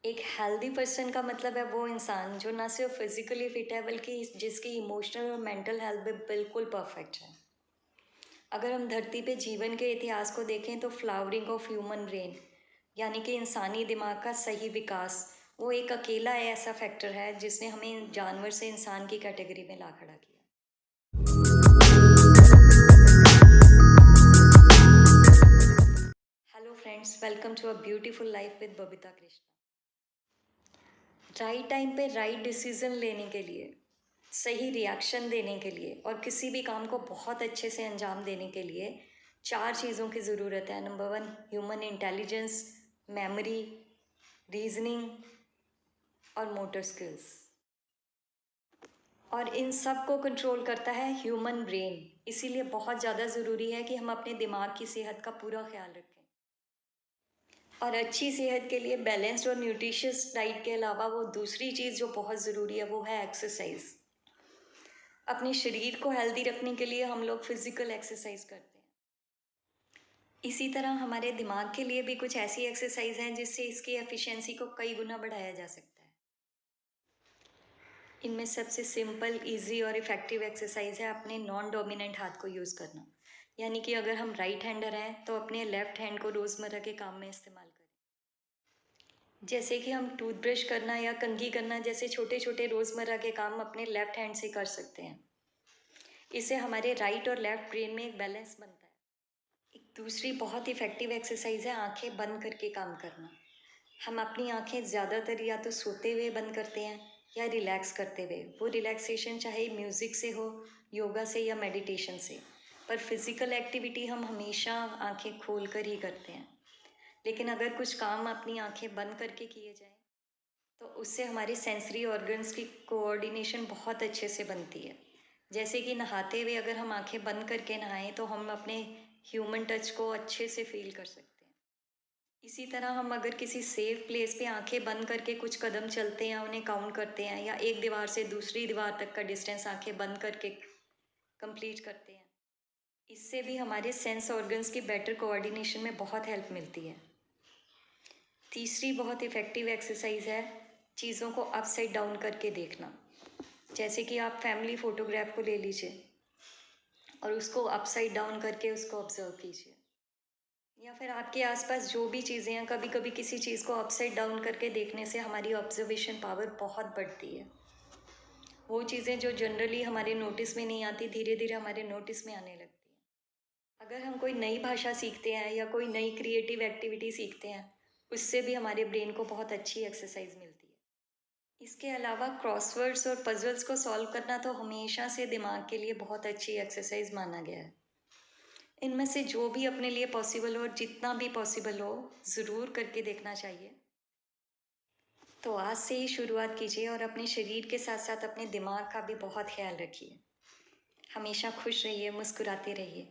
एक healthy person का मतलब है वो इंसान जो ना सिर्फ फिजिकली फिट है बल्कि जिसकी इमोशनल और मेंटल हेल्थ भी बिल्कुल परफेक्ट है। अगर हम धरती पे जीवन के इतिहास को देखें तो फ्लावरिंग ऑफ ह्यूमन ब्रेन यानी कि इंसानी दिमाग का सही विकास वो एक अकेला ऐसा फैक्टर है जिसने हमें जानवर से इंसान की कैटेगरी में ला खड़ा किया। Hello friends, welcome to a beautiful life with Babita Krishna. Right time पे राइट डिसीजन लेने के लिए, सही रिएक्शन देने के लिए और किसी भी काम को बहुत अच्छे से अंजाम देने के लिए चार चीज़ों की ज़रूरत है। Number one, human intelligence, memory, reasoning और मोटर स्किल्स। और इन सब को कंट्रोल करता है ह्यूमन ब्रेन। इसीलिए बहुत ज़्यादा ज़रूरी है कि हम अपने दिमाग की सेहत का पूरा ख्याल रखें। और अच्छी सेहत के लिए बैलेंस्ड और न्यूट्रिशियस डाइट के अलावा वो दूसरी चीज़ जो बहुत ज़रूरी है वो है एक्सरसाइज। अपने शरीर को हेल्दी रखने के लिए हम लोग फिजिकल एक्सरसाइज करते हैं। इसी तरह हमारे दिमाग के लिए भी कुछ ऐसी एक्सरसाइज हैं जिससे इसकी एफिशिएंसी को कई गुना बढ़ाया जा सकता है। इनमें सबसे सिंपल, इजी और इफ़ेक्टिव एक्सरसाइज है अपने नॉन डोमिनेंट हाथ को यूज़ करना। यानी कि अगर हम राइट हैंडर हैं तो अपने लेफ्ट हैंड को रोज़मर्रा के काम में इस्तेमाल करें। जैसे कि हम टूथब्रश करना या कंघी करना जैसे छोटे छोटे रोज़मर्रा के काम अपने लेफ्ट हैंड से कर सकते हैं। इससे हमारे राइट और लेफ्ट ब्रेन में एक बैलेंस बनता है। एक दूसरी बहुत इफ़ेक्टिव एक्सरसाइज है आंखें बंद करके काम करना। हम अपनी आंखें ज़्यादातर या तो सोते हुए बंद करते हैं या रिलैक्स करते हुए। वो रिलैक्सेशन चाहे म्यूज़िक से हो, योगा से या मेडिटेशन से। पर फिज़िकल एक्टिविटी हम हमेशा आंखें खोल कर ही करते हैं। लेकिन अगर कुछ काम अपनी आंखें बंद करके किए जाएं तो उससे हमारे सेंसरी ऑर्गन्स की कोऑर्डिनेशन बहुत अच्छे से बनती है। जैसे कि नहाते हुए अगर हम आंखें बंद करके नहाएं तो हम अपने ह्यूमन टच को अच्छे से फील कर सकते हैं। इसी तरह हम अगर किसी सेफ प्लेस पे आंखें बंद करके कुछ कदम चलते हैं, उन्हें काउंट करते हैं या एक दीवार से दूसरी दीवार तक का डिस्टेंस आंखें बंद करके कंप्लीट करते हैं, इससे भी हमारे सेंस ऑर्गन्स की बेटर कोऑर्डिनेशन में बहुत हेल्प मिलती है। तीसरी बहुत इफ़ेक्टिव एक्सरसाइज है चीज़ों को अपसाइड डाउन करके देखना। जैसे कि आप फैमिली फ़ोटोग्राफ को ले लीजिए और उसको अपसाइड डाउन करके उसको ऑब्ज़र्व कीजिए। या फिर आपके आसपास जो भी चीज़ें हैं, कभी कभी किसी चीज़ को अपसाइड डाउन करके देखने से हमारी ऑब्जर्वेशन पावर बहुत बढ़ती है। वो चीज़ें जो जनरली हमारे नोटिस में नहीं आती धीरे धीरे हमारे नोटिस में आने लगती हैं। अगर हम कोई नई भाषा सीखते हैं या कोई नई क्रिएटिव एक्टिविटी सीखते हैं, उससे भी हमारे ब्रेन को बहुत अच्छी एक्सरसाइज मिलती है। इसके अलावा क्रॉसवर्ड्स और पजल्स को सॉल्व करना तो हमेशा से दिमाग के लिए बहुत अच्छी एक्सरसाइज माना गया है। इनमें से जो भी अपने लिए पॉसिबल हो और जितना भी पॉसिबल हो ज़रूर करके देखना चाहिए। तो आज से ही शुरुआत कीजिए और अपने शरीर के साथ साथ अपने दिमाग का भी बहुत ख्याल रखिए। हमेशा खुश रहिए, मुस्कुराते रहिए।